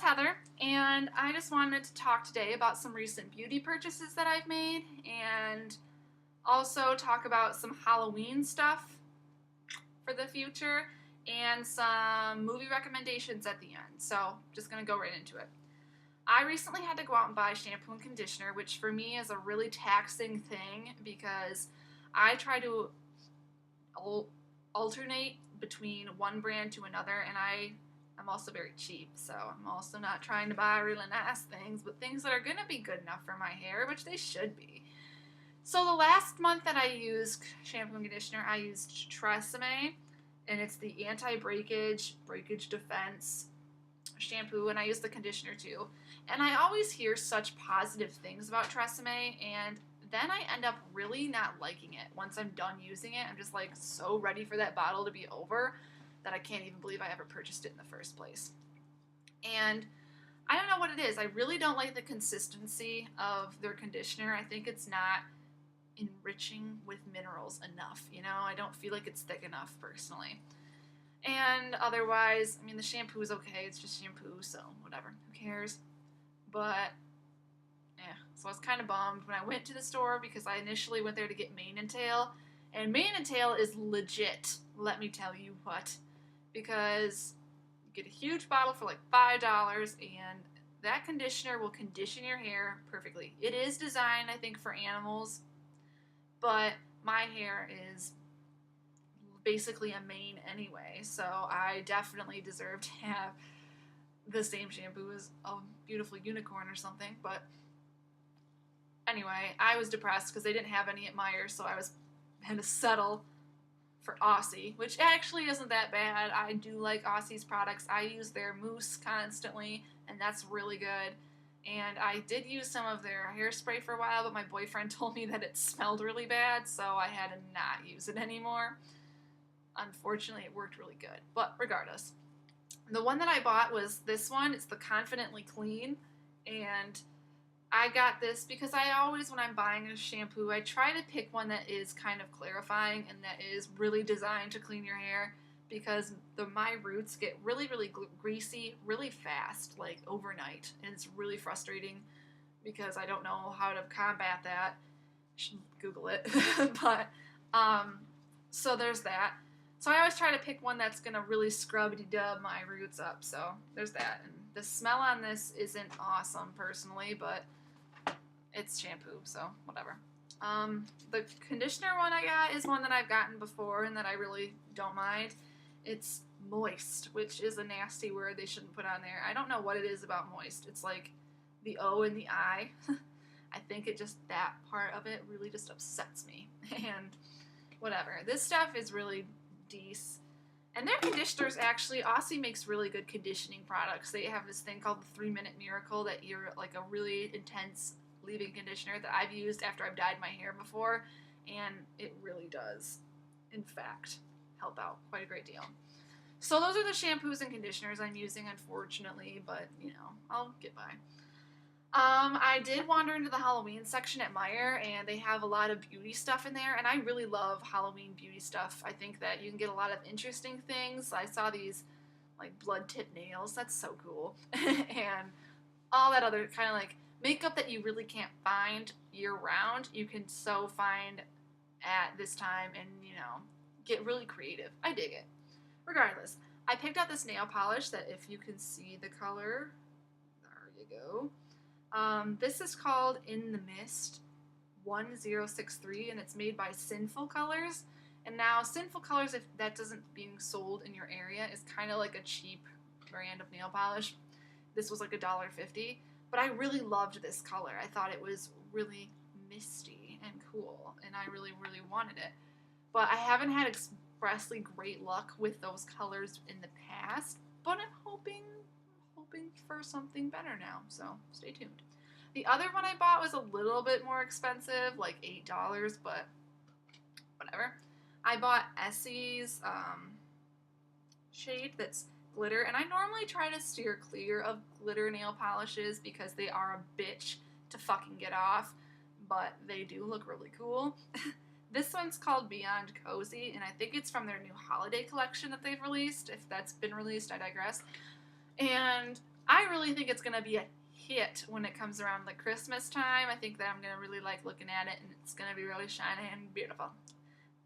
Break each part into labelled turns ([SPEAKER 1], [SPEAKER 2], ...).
[SPEAKER 1] it's Heather, and I just wanted to talk today about some recent beauty purchases that I've made, and also talk about some Halloween stuff for the future, and some movie recommendations at the end. So, just gonna go right into it. I recently had to go out and buy shampoo and conditioner, which for me is a really taxing thing because I try to alternate between one brand to another, and I'm also very cheap, so I'm also not trying to buy really nice things, but things that are going to be good enough for my hair, which they should be. So the last month that I used shampoo and conditioner, I used Tresemme, and it's the anti-breakage, breakage defense shampoo, and I use the conditioner too. And I always hear such positive things about Tresemme, and then I end up really not liking it. Once I'm done using it, I'm just like so ready for that bottle to be over that I can't even believe I ever purchased it in the first place. And I don't know what it is. I really don't like the consistency of their conditioner. I think it's not enriching with minerals enough. I don't feel like it's thick enough personally. And otherwise, I mean, the shampoo is okay. It's just shampoo, so whatever. Who cares? But yeah, so I was kind of bummed when I went to the store because I initially went there to get mane and tail. And mane and tail is legit, let me tell you what. Because you get a huge bottle for like $5, and that conditioner will condition your hair perfectly. It is designed, I think, for animals, but my hair is basically a mane anyway, so I definitely deserve to have the same shampoo as a beautiful unicorn or something. But anyway, I was depressed because they didn't have any at Meijer, so I had to settle for Aussie, which actually isn't that bad. I do like Aussie's products. I use their mousse constantly, and that's really good. And I did use some of their hairspray for a while, but my boyfriend told me that it smelled really bad, so I had to not use it anymore. Unfortunately, it worked really good. But regardless, the one that I bought was this one. It's the Confidently Clean, and I got this because I always, when I'm buying a shampoo, I try to pick one that is kind of clarifying and that is really designed to clean your hair, because my roots get really, really greasy really fast, like overnight, and it's really frustrating because I don't know how to combat that. You should Google it. But, so there's that. So I always try to pick one that's going to really scrub-de-dub my roots up, so there's that. And the smell on this isn't awesome personally, but it's shampoo, so whatever. The conditioner one I got is one that I've gotten before and that I really don't mind. It's moist, which is a nasty word they shouldn't put on there. I don't know what it is about moist. It's like the O and the I. I think that part of it really just upsets me. And whatever. This stuff is really decent. And their conditioners, actually, Aussie makes really good conditioning products. They have this thing called the 3-Minute Miracle that you're like a really intense leave-in conditioner that I've used after I've dyed my hair before, and it really does, in fact, help out quite a great deal. So those are the shampoos and conditioners I'm using, unfortunately, but, I'll get by. I did wander into the Halloween section at Meijer, and they have a lot of beauty stuff in there, and I really love Halloween beauty stuff. I think that you can get a lot of interesting things. I saw these, like, blood tip nails. That's so cool. And all that other kind of, like, makeup that you really can't find year-round, you can find at this time and, get really creative. I dig it. Regardless, I picked out this nail polish that, if you can see the color, there you go. This is called In the Mist 1063, and it's made by Sinful Colors. And now, Sinful Colors, if that doesn't being sold in your area, is kind of like a cheap brand of nail polish. This was like $1.50, but I really loved this color. I thought it was really misty and cool, and I really, really wanted it. But I haven't had expressly great luck with those colors in the past, but I'm hoping for something better now, so stay tuned. The other one I bought was a little bit more expensive, like $8, but whatever. I bought Essie's shade that's glitter, and I normally try to steer clear of glitter nail polishes because they are a bitch to fucking get off, but they do look really cool. This one's called Beyond Cozy, and I think it's from their new holiday collection that they've released. If that's been released, I digress. And I really really think it's going to be a hit when it comes around like Christmas time. I think that I'm going to really like looking at it, and it's going to be really shiny and beautiful.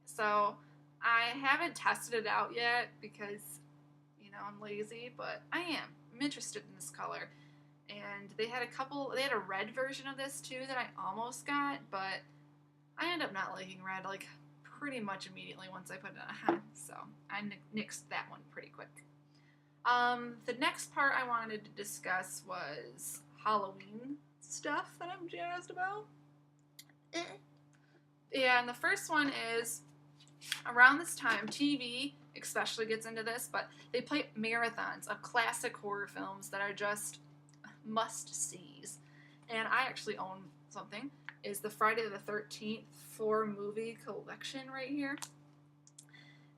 [SPEAKER 1] So I haven't tested it out yet because, you know, I'm lazy, but I am. I'm interested in this color. And they had a red version of this too that I almost got, but I end up not liking red like pretty much immediately once I put it on. So I nixed that one pretty quick. The next part I wanted to discuss was Halloween stuff that I'm jazzed about. Yeah, and the first one is around this time, TV especially gets into this, but they play marathons of classic horror films that are just must-sees. And I actually own something. Is the Friday the 13th 4-movie collection right here.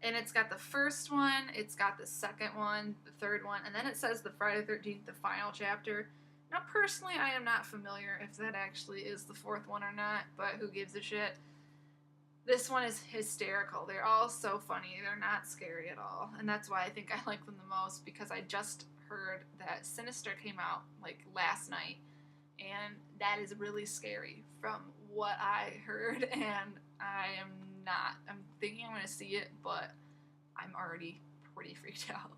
[SPEAKER 1] And it's got the first one, it's got the second one, the third one, and then it says the Friday the 13th, the final chapter. Now, personally, I am not familiar if that actually is the fourth one or not, but who gives a shit? This one is hysterical. They're all so funny. They're not scary at all. And that's why I think I like them the most, because I just heard that Sinister came out, like, last night. And that is really scary from what I heard, and I am not. I'm thinking I'm going to see it, but I'm already pretty freaked out.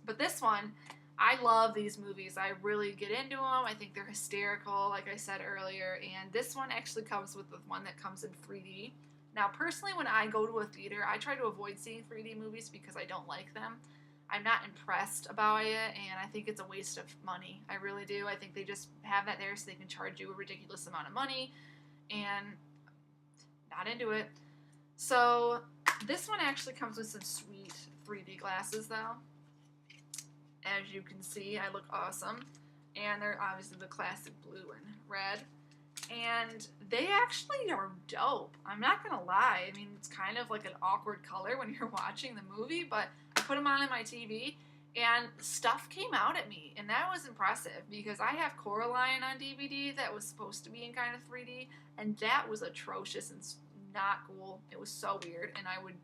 [SPEAKER 1] But this one, I love these movies. I really get into them. I think they're hysterical, like I said earlier, and this one actually comes with the one that comes in 3D. Now, personally, when I go to a theater, I try to avoid seeing 3D movies because I don't like them. I'm not impressed about it, and I think it's a waste of money. I really do. I think they just have that there so they can charge you a ridiculous amount of money, and not into it. So this one actually comes with some sweet 3D glasses, though. As you can see, I look awesome, and they're obviously the classic blue and red, and they actually are dope. I'm not gonna lie. I mean, it's kind of like an awkward color when you're watching the movie, but I put them on my TV, and stuff came out at me, and that was impressive because I have Coraline on DVD that was supposed to be in kind of 3D, and that was atrocious and not cool. It was so weird, and I would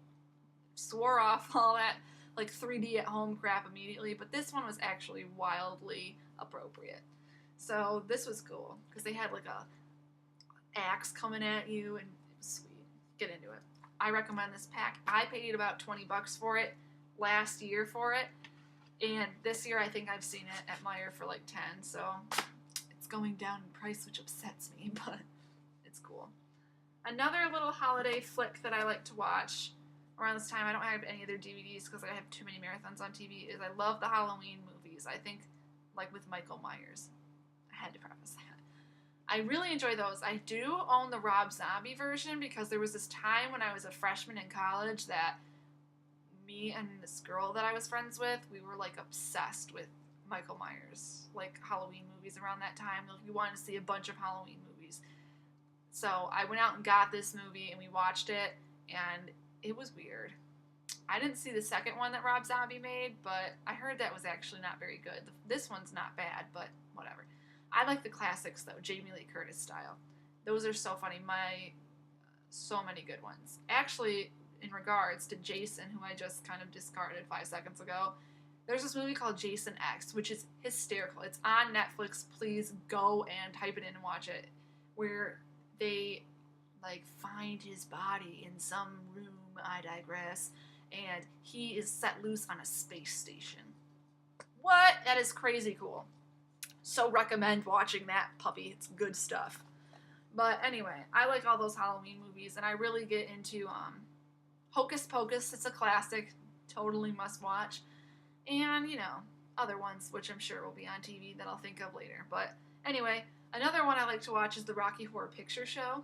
[SPEAKER 1] swore off all that like 3D at home crap immediately, but this one was actually wildly appropriate. So this was cool because they had like a axe coming at you, and it was sweet. Get into it. I recommend this pack. I paid about 20 bucks for it last year for it, and this year I think I've seen it at Meijer for like 10, so it's going down in price, which upsets me, but it's cool. Another little holiday flick that I like to watch around this time, I don't have any other DVDs because I have too many marathons on TV, is I love the Halloween movies. I think, like with Michael Myers. I had to preface that. I really enjoy those. I do own the Rob Zombie version because there was this time when I was a freshman in college that me and this girl that I was friends with, we were like obsessed with Michael Myers, like Halloween movies around that time. Like, we wanted to see a bunch of Halloween movies. So I went out and got this movie and we watched it, and it was weird. I didn't see the second one that Rob Zombie made, but I heard that was actually not very good. This one's not bad, but whatever. I like the classics, though, Jamie Lee Curtis style. Those are so funny. So many good ones. Actually, in regards to Jason, who I just kind of discarded 5 seconds ago, there's this movie called Jason X, which is hysterical. It's on Netflix. Please go and type it in and watch it. Where they, like, find his body in some room, I digress, and he is set loose on a space station. What? That is crazy cool. So recommend watching that puppy. It's good stuff. But anyway, I like all those Halloween movies, and I really get into Hocus Pocus. It's a classic, totally must watch. And, you know, other ones, which I'm sure will be on TV that I'll think of later. But anyway, another one I like to watch is the Rocky Horror Picture Show.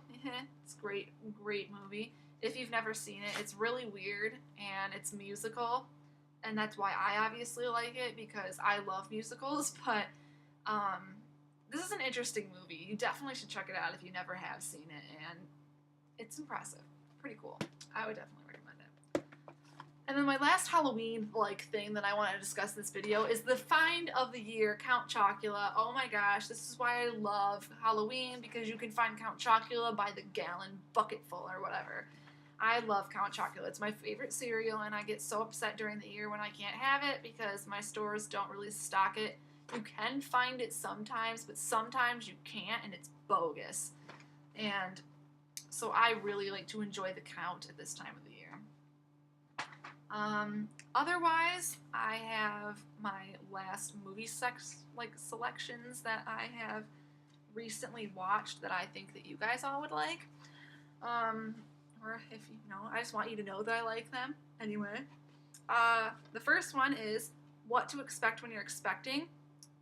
[SPEAKER 1] It's a great, great movie. If you've never seen it, it's really weird, and it's musical. And that's why I obviously like it, because I love musicals, but this is an interesting movie. You definitely should check it out if you never have seen it, and it's impressive. Pretty cool. I would definitely recommend it. And then my last Halloween-like thing that I want to discuss in this video is the find of the year, Count Chocula. Oh my gosh, this is why I love Halloween, because you can find Count Chocula by the gallon, bucketful, or whatever. I love Count Chocula. It's my favorite cereal, and I get so upset during the year when I can't have it because my stores don't really stock it You can find it sometimes, but sometimes you can't, and it's bogus. And so I really like to enjoy the count at this time of the year. Otherwise, I have my last movie selections that I have recently watched that I think that you guys all would like. Or if you know, I just want you to know that I like them. Anyway, the first one is what to expect when you're expecting.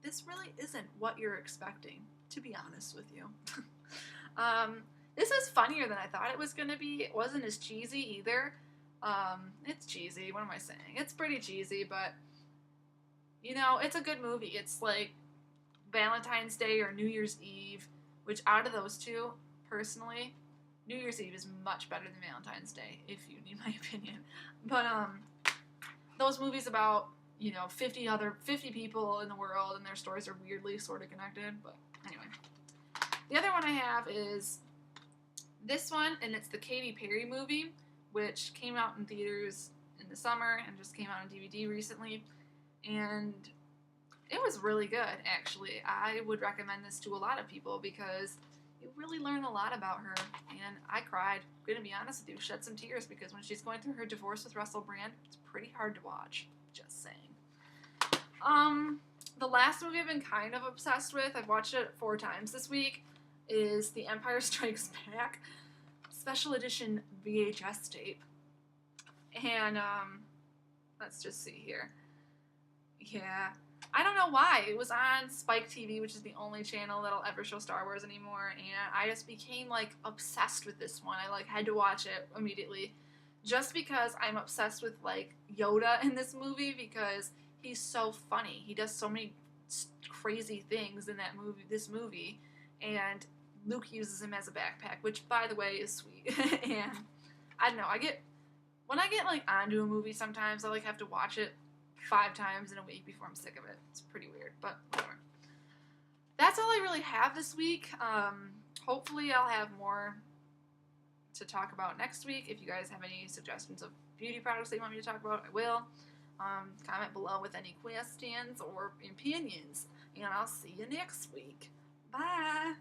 [SPEAKER 1] This really isn't what you're expecting, to be honest with you. This is funnier than I thought it was going to be. It wasn't as cheesy either. It's cheesy. What am I saying? It's pretty cheesy, but you know, it's a good movie. It's like Valentine's Day or New Year's Eve, which out of those two, personally, New Year's Eve is much better than Valentine's Day, if you need my opinion. But those movies about, you know, 50 people in the world and their stories are weirdly sort of connected. But anyway, the other one I have is this one, and it's the Katy Perry movie, which came out in theaters in the summer and just came out on DVD recently. And it was really good, actually. I would recommend this to a lot of people because you really learn a lot about her. And I cried. I'm going to be honest with you, shed some tears because when she's going through her divorce with Russell Brand, it's pretty hard to watch. Just saying. The last movie I've been kind of obsessed with, I've watched it 4 times this week, is The Empire Strikes Back special edition VHS tape. And let's just see here. Yeah, I don't know why. It was on Spike TV, which is the only channel that'll ever show Star Wars anymore, and I just became like obsessed with this one. I like had to watch it immediately just because I'm obsessed with like Yoda in this movie because he's so funny. He does so many crazy things in this movie, and Luke uses him as a backpack, which by the way is sweet. And I don't know, when I get like onto a movie sometimes I like have to watch it 5 times in a week before I'm sick of it. It's pretty weird, but whatever. That's all I really have this week. Hopefully I'll have more to talk about next week. If you guys have any suggestions of beauty products that you want me to talk about, I will. Comment below with any questions or opinions, and I'll see you next week. Bye!